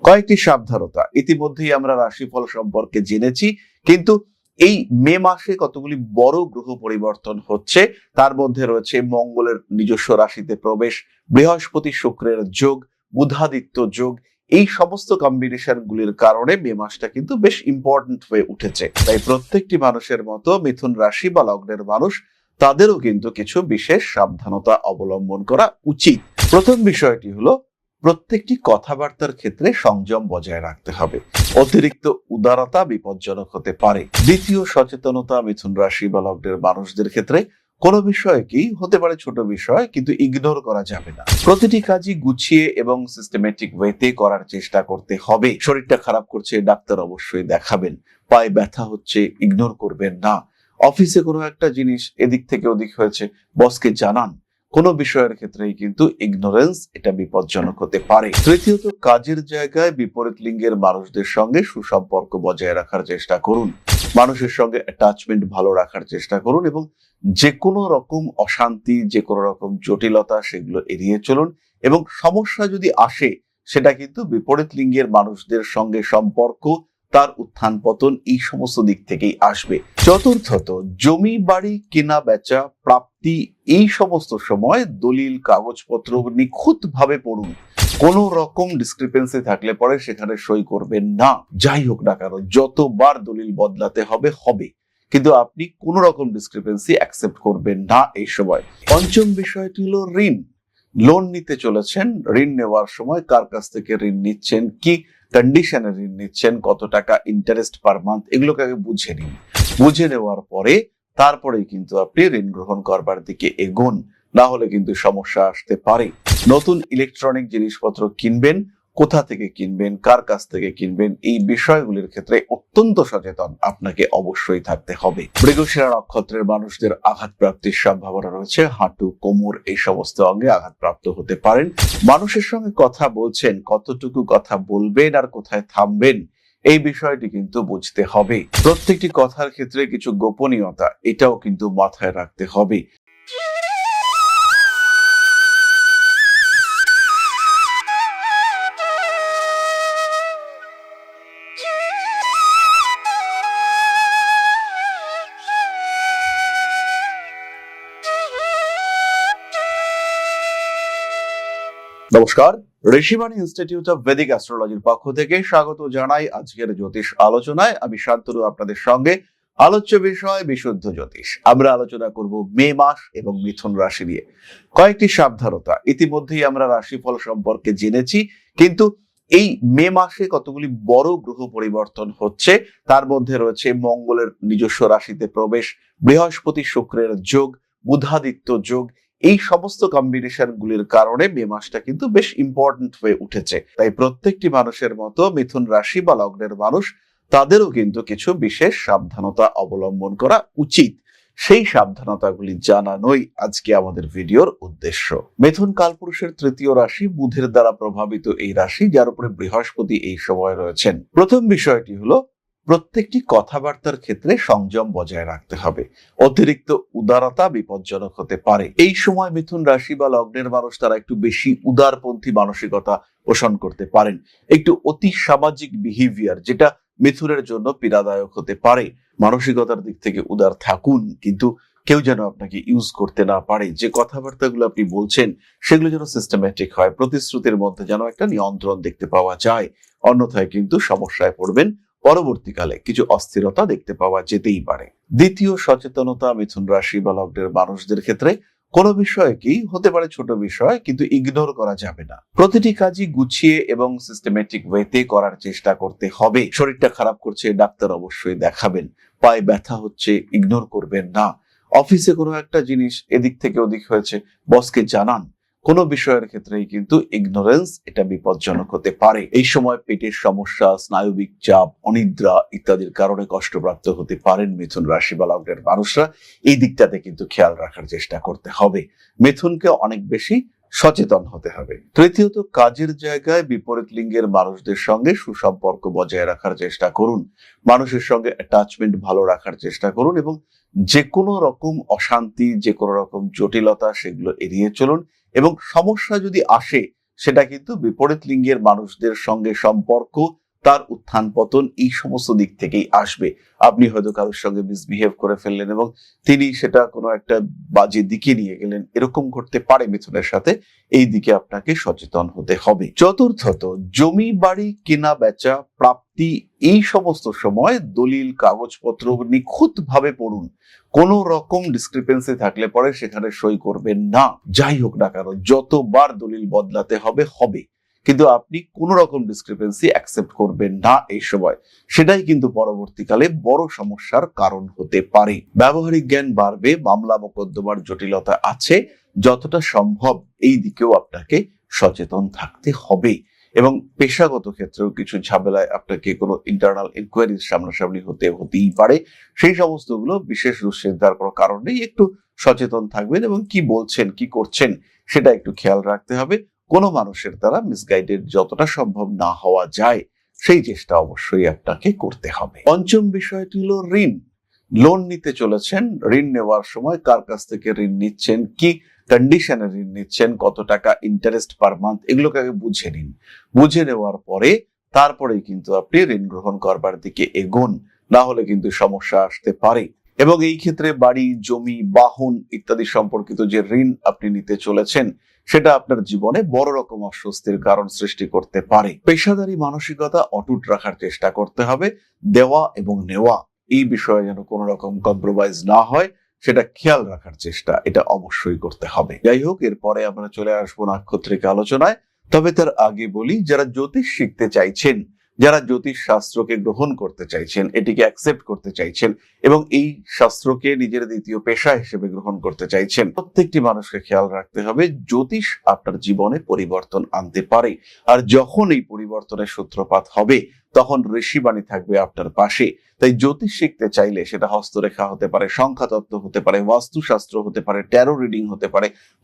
কয়েকটি সাবধানতা ইতিমধ্যেই আমরা রাশিফল সম্পর্কে জেনেছি, কিন্তু এই মে মাসে কতগুলি বড় গ্রহ পরিবর্তন হচ্ছে। তার মধ্যে রয়েছে মঙ্গলের নিজস্ব রাশিতে প্রবেশ, বৃহস্পতি শুক্রের যোগ, বুধাদিত্য যোগ। এই সমস্ত কম্বিনেশন গুলির কারণে মে মাসটা কিন্তু বেশ ইম্পর্টেন্ট হয়ে উঠেছে। তাই প্রত্যেকটি মানুষের মতো মিথুন রাশি বা লগ্নের মানুষ তাদেরও কিন্তু কিছু বিশেষ সাবধানতা অবলম্বন করা উচিত। প্রথম বিষয়টি হলো প্রত্যেকটি কথাবার্তার ক্ষেত্রে সংযম বজায় রাখতে হবে। অতিরিক্ত উদারতা বিপজ্জনক হতে পারে। দ্বিতীয়, সচেতনতা মিথুন রাশি বা লগ্নের মানুষদের ক্ষেত্রে কোনো বিষয় কি হতে পারে ছোট বিষয়, কিন্তু ইগনোর করা যাবে না। প্রতিটি কাজই গুছিয়ে এবং সিস্টেমেটিক ওয়েতে করার চেষ্টা করতে হবে। শরীরটা খারাপ করছে, ডাক্তার অবশ্যই দেখাবেন। পায়ে ব্যথা হচ্ছে, ইগনোর করবেন না। অফিসে কোনো একটা জিনিস এদিক থেকে ওদিক হয়েছে, বসকে জানান। কোনো বিষয়ের ক্ষেত্রেই কিন্তু ইগনোরেন্স এটা বিপজ্জনক হতে পারে। তৃতীয়ত, কাজের জায়গায় বিপরীত লিঙ্গের মানুষদের সঙ্গে সুসম্পর্ক বজায় রাখার চেষ্টা করুন। মানুষের সঙ্গে অ্যাটাচমেন্ট ভালো রাখার চেষ্টা করুন এবং যে কোনো রকম অশান্তি, যে কোনো রকম জটিলতা সেগুলো এড়িয়ে চলুন। এবং সমস্যা যদি আসে সেটা কিন্তু বিপরীত লিঙ্গের মানুষদের সঙ্গে সম্পর্ক, তার উত্থান পতন এই সমস্ত দিক থেকেই আসবে। চতুর্থত, জমি বাড়ি কেনা বেচা, প্রাপ্তি এই সমস্ত সময় দলিল কাগজপত্র নিখুঁত ভাবে পড়ুন। কোন রকম ডিসক্রিপেন্সি থাকলে পরে সেখানে সই করবেন না। যাই হোক না কেন, যতবার দলিল বদলাতে হবে হবে, কিন্তু আপনি কোন রকম ডিসক্রিপেন্সি অ্যাকসেপ্ট করবেন না এই সময়। পঞ্চম বিষয়টি হলো ঋণ। লোন নিতে চলেছেন, ঋণ নেওয়ার সময় কার কাছ থেকে ঋণ নিচ্ছেন, কি কন্ডিশনে ঋণ নিচ্ছেন, কত টাকা ইন্টারেস্ট পার মান্থ, এগুলোকে আগে বুঝে নিন। বুঝে নেওয়ার পরে তারপরেই কিন্তু আপনি ঋণ গ্রহণ করবার দিকে এগোন, না হলে কিন্তু সমস্যা আসতে পারে। নতুন ইলেকট্রনিক জিনিসপত্র কিনবেন, কোথা থেকে কিনবেন, কার কাছ থেকে কিনবেন, এই বিষয়গুলির ক্ষেত্রে অত্যন্ত সচেতন আপনাকে অবশ্যই থাকতে হবে। মৃগশিরা নক্ষত্রের মানুষদের আঘাতপ্রাপ্তির সম্ভাবনা রয়েছে। হাঁটু, কোমর এই সমস্ত অঙ্গে আঘাতপ্রাপ্ত হতে পারেন। মানুষের সঙ্গে কথা বলছেন, কতটুকু কথা বলবেন আর কোথায় থামবেন এই বিষয়টি কিন্তু বুঝতে হবে। প্রত্যেকটি কথার ক্ষেত্রে কিছু গোপনীয়তা এটাও কিন্তু মাথায় রাখতে হবে। নমস্কার, ঋষিবাণী ইনস্টিটিউট অফ ভেদিক অ্যাস্ট্রোলজির পক্ষ থেকে স্বাগত জানাই আজকের জ্যোতিষ আলোচনায়। আমি শান্তনু আপনাদের সঙ্গে। আলোচ্য বিষয় বিশুদ্ধ জ্যোতিষ। আমরা আলোচনা করব মে মাস এবং মিথুন রাশি নিয়ে। কয়েকটি সাবধানতা ইতিমধ্যেই আমরা রাশিফল সম্পর্কে জেনেছি, কিন্তু এই মে মাসে কতগুলি বড় গ্রহ পরিবর্তন হচ্ছে। তার মধ্যে রয়েছে মঙ্গলের নিজস্ব রাশিতে প্রবেশ, বৃহস্পতি শুক্রের যোগ, বুধাদিত্য যোগ। এই সমস্ত কম্বিনেশন গুলির কারণে মে মাসটা কিন্তু বেশ ইম্পর্টেন্ট হয়ে উঠেছে। তাই প্রত্যেকটি মানুষের মতো মিথুন রাশি বা লগ্নের মানুষ তাদেরও কিন্তু কিছু বিশেষ সাবধানতা অবলম্বন করা উচিত। সেই সাবধানতাগুলি জানানোই আজকে আমাদের ভিডিওর উদ্দেশ্য। মিথুন কালপুরুষের তৃতীয় রাশি, বুধের দ্বারা প্রভাবিত এই রাশি, যার উপরে বৃহস্পতি এই সময় রয়েছেন। প্রথম বিষয়টি হলো প্রত্যেকটি কথাবার্তার ক্ষেত্রে সংযম বজায় রাখতে হবে। অতিরিক্ত উদারতা বিপজ্জনক হতে পারে। এই সময় মিথুন রাশি বা লগ্নের মানুষ তারা একটু বেশি উদারপন্থী মানসিকতা পোষণ করতে পারেন। একটু অতি সামাজিক বিহেভিয়ার, যেটা মিথুনের জন্য পীড়াদায়ক হতে পারে। মানসিকতার দিক থেকে উদার থাকুন, কিন্তু কেউ যেন আপনাকে ইউজ করতে না পারে। যে কথাবার্তাগুলো আপনি বলছেন সেগুলো যেন সিস্টেমেটিক হয়, প্রতিশ্রুতির মধ্যে যেন একটা নিয়ন্ত্রণ দেখতে পাওয়া যায়। অন্যথায় কিন্তু সমস্যায় পড়বেন। পরবর্তীকালে কিছু অস্থিরতা দেখতে পাওয়া যেতেই পারে। দ্বিতীয়, সচেতনতা মিথুন রাশি বা লগ্নের মানুষদের ক্ষেত্রে কোনো বিষয় কি হতে পারে ছোট বিষয়, কিন্তু ইগনোর করা যাবে না। প্রতিটি কাজই গুছিয়ে এবং সিস্টেমেটিক ওয়েতে করার চেষ্টা করতে হবে। শরীরটা খারাপ করছে, ডাক্তার অবশ্যই দেখাবেন। পায়ে ব্যথা হচ্ছে, ইগনোর করবেন না। অফিসে কোনো একটা জিনিস এদিক থেকে ওদিক হয়েছে, বসকে জানান। কোনো বিষয়ের ক্ষেত্রেই কিন্তু ইগনোরেন্স এটা বিপজ্জনক হতে পারে। এই সময় পেটের সমস্যা, স্নায়বিক চাপ, অনিদ্রা ইত্যাদির কারণে কষ্টপ্রাপ্ত হতে পারেন মিথুন রাশি বা লগ্নের মানুষরা। এই দিকটাতে কিন্তু খেয়াল রাখার চেষ্টা করতে হবে। মিথুনকে অনেক বেশি সচেতন হতে হবে। তৃতীয়ত, কাজের জায়গায় বিপরীত লিঙ্গের মানুষদের সঙ্গে সুসম্পর্ক বজায় রাখার চেষ্টা করুন। মানুষের সঙ্গে অ্যাটাচমেন্ট ভালো রাখার চেষ্টা করুন এবং যে কোনো রকম অশান্তি, যে কোনো রকম জটিলতা সেগুলো এড়িয়ে চলুন। এবং সমস্যা যদি আসে সেটা কিন্তু বিপরীত লিঙ্গের মানুষদের সঙ্গে সম্পর্ক, তার উত্থান পতন, এই সমস্ত দিক থেকেই আসবে। আপনি হয়তো কারোর সঙ্গে মিসবিহেভ করে ফেললেন এবং তিনি সেটা কোনো একটা বাজে দিকে নিয়ে গেলেন, এরকম করতে পারে মিথুনের সাথে। এই দিকে আপনাকে সচেতন হতে হবে। চতুর্থত, জমি বাড়ি কেনা বেচা, প্রাপ্তি, এই সমস্ত সময় দলিল কাগজপত্র নিখুঁত ভাবে পড়ুন। কোন রকম ডিসক্রিপেন্সি থাকলে পরে সেখানে সই করবেন না। যাই হোক না কেন, যতবার দলিল বদলাতে হবে হবে, কিন্তু আপনি কোন রকম ডিসক্রিপেন্সি অ্যাকসেপ্ট করবেন না এই সময়। সেটাই কিন্তু পরবর্তীকালে বড় সমস্যার কারণ হতে পারে। ব্যবহারিক জ্ঞান বাড়বে, মামলা মোকদ্দমার জটিলতা আছে, যতটা সম্ভব এই দিকেও আপনাকে সচেতন থাকতে হবে। এবং পেশাগত ক্ষেত্রেও কিছু ঝামেলায় আপনাকে কোনো ইন্টারনাল ইনকোয়ারির সামনাসামনি হতেই পারে। সেই সমস্তগুলো বিশেষ দুশ্চিন্তার কোনো কারণ নেই, একটু সচেতন থাকবেন এবং কি বলছেন কি করছেন সেটা একটু খেয়াল রাখতে হবে। কোনো মানুষের দ্বারা মিসগাইডেড যতটা সম্ভব না হওয়া যায় সেই চেষ্টা অবশ্যই আপনাকে করতে হবে। পঞ্চম বিষয়টি হলো ঋণ। লোন নিতে চলেছেন, ঋণ নেওয়ার সময় কার কাছ থেকে ঋণ নিচ্ছেন, কি কন্ডিশনে ঋণ নিচ্ছেন, কত টাকা ইন্টারেস্ট পার মান্থ, এগুলোকে আগে বুঝে নিন। বুঝে নেওয়ার পরে তারপরেই কিন্তু আপনি ঋণ গ্রহণ করবার দিকে এগোন, না হলে কিন্তু সমস্যা আসতে পারে। এবং এই ক্ষেত্রে বাড়ি, জমি, বাহন ইত্যাদি সম্পর্কিত যে ঋণ আপনি নিতে চলেছেন সেটা আপনার জীবনে বড় রকম অস্বস্তির কারণ সৃষ্টি করতে পারে। পেশাদারি মানসিকতা অটুট রাখার চেষ্টা করতে হবে। দেওয়া এবং নেওয়া এই বিষয়ে যেন কোনো রকম কম্প্রোমাইজ না হয় সেটা খেয়াল রাখার চেষ্টা এটা অবশ্যই করতে হবে। যাই হোক, এরপরে আমরা চলে আসবো নাক্ষত্রিক আলোচনায়। তবে তার আগে বলি, যারা জ্যোতিষ শিখতে চাইছেন, যারা জ্যোতিষ শাস্ত্রকে গ্রহণ করতে চাইছেন, এটিকে অ্যাকসেপ্ট করতে চাইছেন এবং এই শাস্ত্রকে নিজের দ্বিতীয় পেশা হিসেবে গ্রহণ করতে চাইছেন, প্রত্যেকটি মানুষকে খেয়াল রাখতে হবে জ্যোতিষ আপনার জীবনে পরিবর্তন আনতে পারে। আর যখন এই পরিবর্তনের সূত্রপাত হবে তখন ঋষিবাণী থাকবে আপনার পাশে। তাই জ্যোতিষ শিখতে চাইলে সেটা হস্তরেখা হতে পারে, সংখ্যাতত্ত্ব হতে পারে, বাস্তুশাস্ত্র হতে পারে, ট্যারো রিডিং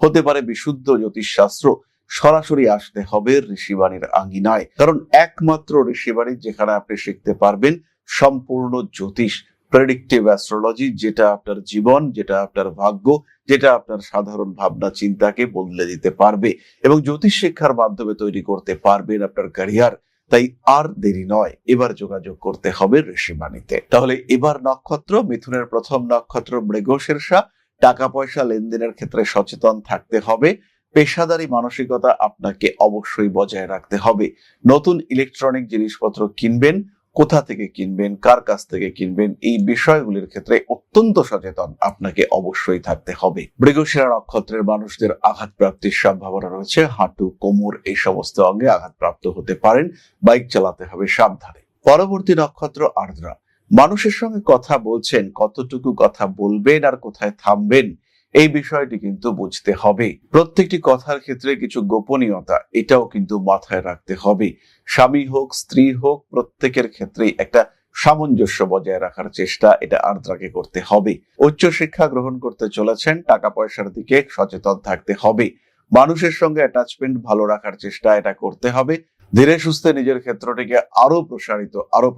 হতে পারে বিশুদ্ধ জ্যোতিষ শাস্ত্র, সরাসরি আসতে হবে ঋষিবাণীর আঙ্গিনায়। কারণ একমাত্র ঋষিবাণী যেখানে আপনি শিখতে পারবেন সম্পূর্ণ জ্যোতিষ, প্রেডিক্টিভ অ্যাস্ট্রোলজি, যেটা আপনার জীবন, যেটা আপনার ভাগ্য, যেটা আপনার সাধারণ ভাবনা চিন্তাকে বদলে দিতে পারবে এবং জ্যোতিষ শিক্ষার মাধ্যমে তৈরি করতে পারবেন আপনার ক্যারিয়ার। তাই আর দেরি নয়, এবার যোগাযোগ করতে হবে ঋষিবাণীতে। তাহলে এবার নক্ষত্র, মিথুনের প্রথম নক্ষত্র মৃগশীর্ষা। টাকা পয়সা লেনদেনের ক্ষেত্রে সচেতন থাকতে হবে। পেশাদারি মানসিকতা আপনাকে অবশ্যই বজায় রাখতে হবে। নতুন ইলেকট্রনিক জিনিসপত্র কিনবেন, কোথা থেকে কিনবেন, কার কাছ থেকে কিনবেন, এই বিষয়গুলির ক্ষেত্রে অত্যন্ত সচেতন আপনাকে অবশ্যই থাকতে হবে। মৃগশিরা নক্ষত্রের মানুষদের আঘাত প্রাপ্তির সম্ভাবনা রয়েছে। হাঁটু, কোমর এই সমস্ত অঙ্গে আঘাতপ্রাপ্ত হতে পারেন। বাইক চালাতে হবে সাবধানে। পরবর্তী নক্ষত্র আর্দ্রা। মানুষের সঙ্গে কথা বলছেন, কতটুকু কথা বলবেন আর কোথায় থামবেন এই বিষয়টি কিন্তু বুঝতে হবে। প্রত্যেকটি কথার ক্ষেত্রে কিছু গোপনীয়তা, এটাও কিন্তু মাথায় রাখতে হবে। স্বামী হোক, স্ত্রী হোক, প্রত্যেকের ক্ষেত্রেই একটা সামঞ্জস্য বজায় রাখার চেষ্টা এটা আর্দ্রাকে করতে হবে। উচ্চ শিক্ষা গ্রহণ করতে চলেছেন, টাকা পয়সার দিকে সচেতন থাকতে হবে। মানুষের সঙ্গে অ্যাটাচমেন্ট ভালো রাখার চেষ্টা এটা করতে হবে। ধীরে সুস্থে নিজের ক্ষেত্রটিকে আরো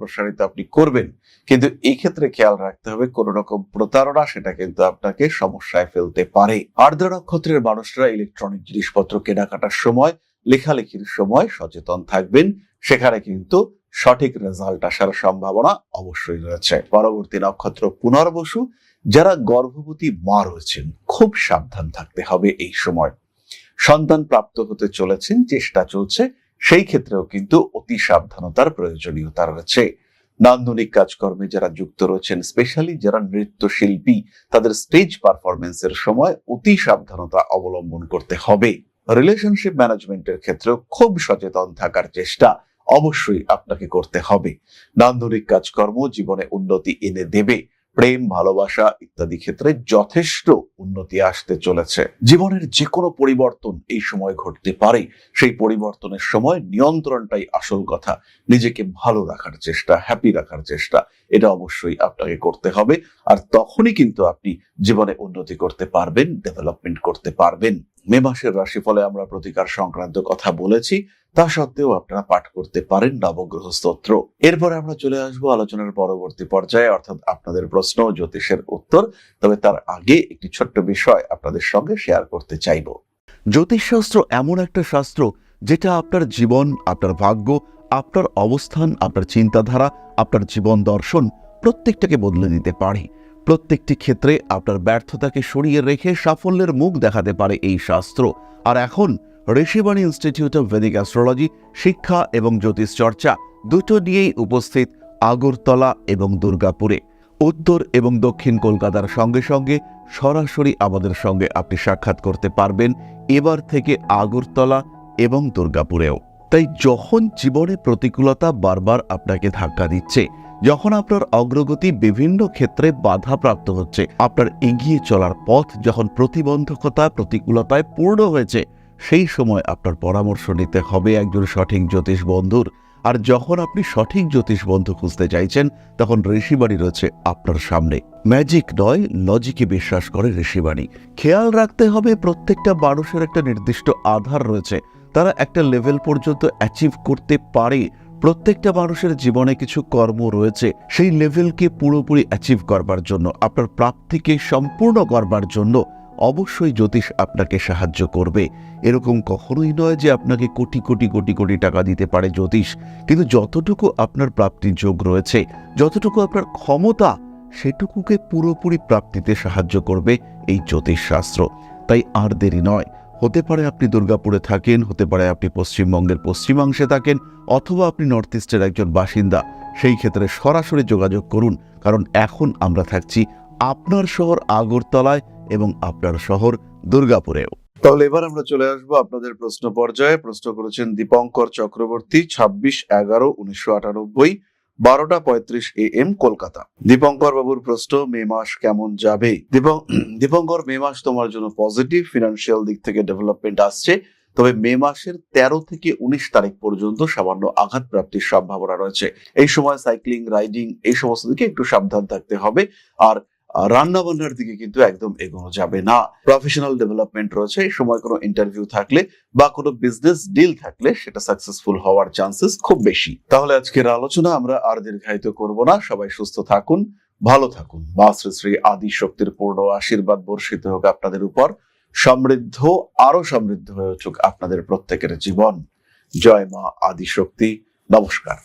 প্রসারিত আপনি করবেন, কিন্তু এই ক্ষেত্রে খেয়াল রাখতে হবে কোন রকম প্রতারণা সেটা কিন্তু আপনাকে সমস্যায় ফেলতে পারে। আর্দ্রা নক্ষত্রের মানুষরা ইলেকট্রনিক জিনিসপত্র কেনাকাটার সময়, লেখালেখির সময় সচেতন থাকবেন, সেখানে কিন্তু সঠিক রেজাল্ট আসার সম্ভাবনা অবশ্যই রয়েছে। পরবর্তী নক্ষত্র পুনর্বসু। যারা গর্ভবতী মা রয়েছেন, খুব সাবধান থাকতে হবে এই সময়। সন্তান প্রাপ্ত হতে চলেছেন, চেষ্টা চলছে, সেই ক্ষেত্রেও কিন্তু অতি সাবধানতার প্রয়োজনীয়তা রয়েছে। নান্দনিক কাজকর্মে যারা যুক্ত রয়েছেন, স্পেশালি যারা নৃত্যশিল্পী, তাদের স্টেজ পারফরমেন্সের সময় অতি সাবধানতা অবলম্বন করতে হবে। রিলেশনশিপ ম্যানেজমেন্টের ক্ষেত্রেও খুব সচেতন থাকার চেষ্টা অবশ্যই আপনাকে করতে হবে। নান্দনিক কাজকর্ম জীবনে উন্নতি এনে দেবে। প্রেম, ভালোবাসা ইত্যাদি ক্ষেত্রে যথেষ্ট উন্নতি আসতে চলেছে। জীবনের যে কোনো পরিবর্তন এই সময় ঘটতে পারে, সেই পরিবর্তনের সময় নিয়ন্ত্রণটাই আসল কথা। নিজেকে ভালো রাখার চেষ্টা, হ্যাপি রাখার চেষ্টা, এটা অবশ্যই আপনাকে করতে হবে। আর তখনই কিন্তু আপনি জীবনে উন্নতি করতে পারবেন, ডেভেলপমেন্ট করতে পারবেন। মে মাসের রাশিফলে আমরা প্রতিকার সংক্রান্ত কথা বলেছি, তা সত্ত্বেও আপনারা পাঠ করতে পারেন নবগ্রহ স্তোত্র। এরপরে আমরা চলে আসবো আলোচনার পরবর্তী পর্যায়ে, অর্থাৎ আপনাদের প্রশ্ন ও জ্যোতিষের উত্তর। তবে তার আগে একটি ছোট্ট বিষয় আপনাদের সঙ্গে শেয়ার করতে চাইব। জ্যোতিষশাস্ত্র এমন একটা শাস্ত্র যেটা আপনার জীবন, আপনার ভাগ্য, আপনার অবস্থান, আপনার চিন্তাধারা, আপনার জীবন দর্শন প্রত্যেকটাকে বদলে দিতে পারে। প্রত্যেকটি ক্ষেত্রে আপনার ব্যর্থতাকে সরিয়ে রেখে সাফল্যের মুখ দেখাতে পারে এই শাস্ত্র। আর এখন Rishibani institute of Vedic astrology শিক্ষা এবং জ্যোতিষ চর্চা দুটো নিয়েই উপস্থিত আগরতলা এবং দুর্গাপুরে। উত্তর এবং দক্ষিণ কলকাতার সঙ্গে সঙ্গে সরাসরি আমাদের সঙ্গে আপনি সাক্ষাৎ করতে পারবেন এবার থেকে আগরতলা এবং দুর্গাপুরেও। তাই যখন জীবনে প্রতিকূলতা বারবার আপনাকে ধাক্কা দিচ্ছে, যখন আপনার অগ্রগতি বিভিন্ন ক্ষেত্রে বাধাপ্রাপ্ত হচ্ছে, আপনার এগিয়ে চলার পথ যখন প্রতিবন্ধকতা প্রতিকূলতায় পূর্ণ হয়েছে, সেই সময় আপনার পরামর্শ নিতে হবে একজন সঠিক জ্যোতিষ বন্ধুর। আর যখন আপনি সঠিক জ্যোতিষ বন্ধু খুঁজতে চাইছেন, তখন ঋষিবাণী রয়েছে আপনার সামনে। ম্যাজিক নয়, লজিকে বিশ্বাস করে ঋষিবাণী। খেয়াল রাখতে হবে প্রত্যেকটা মানুষের একটা নির্দিষ্ট আধার রয়েছে, তারা একটা লেভেল পর্যন্ত অ্যাচিভ করতে পারে। প্রত্যেকটা মানুষের জীবনে কিছু কর্ম রয়েছে, সেই লেভেলকে পুরোপুরি অ্যাচিভ করবার জন্য, আপনার প্রাপ্তিকে সম্পূর্ণ করবার জন্য অবশ্যই জ্যোতিষ আপনাকে সাহায্য করবে। এরকম কখনোই নয় যে আপনাকে কোটি কোটি কোটি কোটি টাকা দিতে পারে জ্যোতিষ, কিন্তু যতটুকু আপনার প্রাপ্তির যোগ রয়েছে, যতটুকু আপনার ক্ষমতা, সেটুকুকে পুরোপুরি প্রাপ্তিতে সাহায্য করবে এই জ্যোতিষ শাস্ত্র। তাই আর দেরি নয়। হতে পারে আপনি দুর্গাপুরে থাকেন, হতে পারে আপনি পশ্চিমবঙ্গের পশ্চিমাংশে থাকেন, অথবা আপনি নর্থ ইস্টের একজন বাসিন্দা। সেই ক্ষেত্রে সরাসরি যোগাযোগ করুন, কারণ এখন আমরা থাকছি আপনার শহর আগরতলায় এবং আপনার শহর দুর্গাপুরেও। তাহলে এবার আমরা চলে আসবো আপনাদের প্রশ্ন পর্যায়ে। প্রশ্ন করেছেন দীপঙ্কর চক্রবর্তী, 26/11/1998, 12:35 AM, কলকাতা। দীপঙ্কর বাবুর প্রশ্ন, মে মাস কেমন যাবে? দীপঙ্কর, মে মাস তোমার জন্য পজিটিভ, ফিনান্সিয়াল দিক থেকে ডেভেলপমেন্ট আসছে, তবে মে মাসের 13 থেকে 19 তারিখ পর্যন্ত সামান্য আঘাত প্রাপ্তির সম্ভাবনা রয়েছে। এই সময় সাইক্লিং, রাইডিং এই সমস্ত দিকে একটু সাবধান থাকতে হবে। আর রান্না বান্নার দিকে কিন্তু একদম এগোনো যাবে না। প্রফেশনাল ডেভেলপমেন্ট রয়েছে। এই সময় কোনো ইন্টারভিউ থাকলে বা কোনো বিজনেস ডিল থাকলে সেটা সাকসেসফুল হওয়ার চান্সেস খুব বেশি। তাহলে আজকের আলোচনা আমরা আর দীর্ঘায়িত করব না। সবাই সুস্থ থাকুন, ভালো থাকুন। মা শ্রী শ্রী আদি শক্তির পূর্ণ আশীর্বাদ বর্ষিত হোক আপনাদের উপর। সমৃদ্ধ, আরো সমৃদ্ধ হয়ে উঠুক আপনাদের প্রত্যেকের জীবন। জয় মা আদি শক্তি। নমস্কার।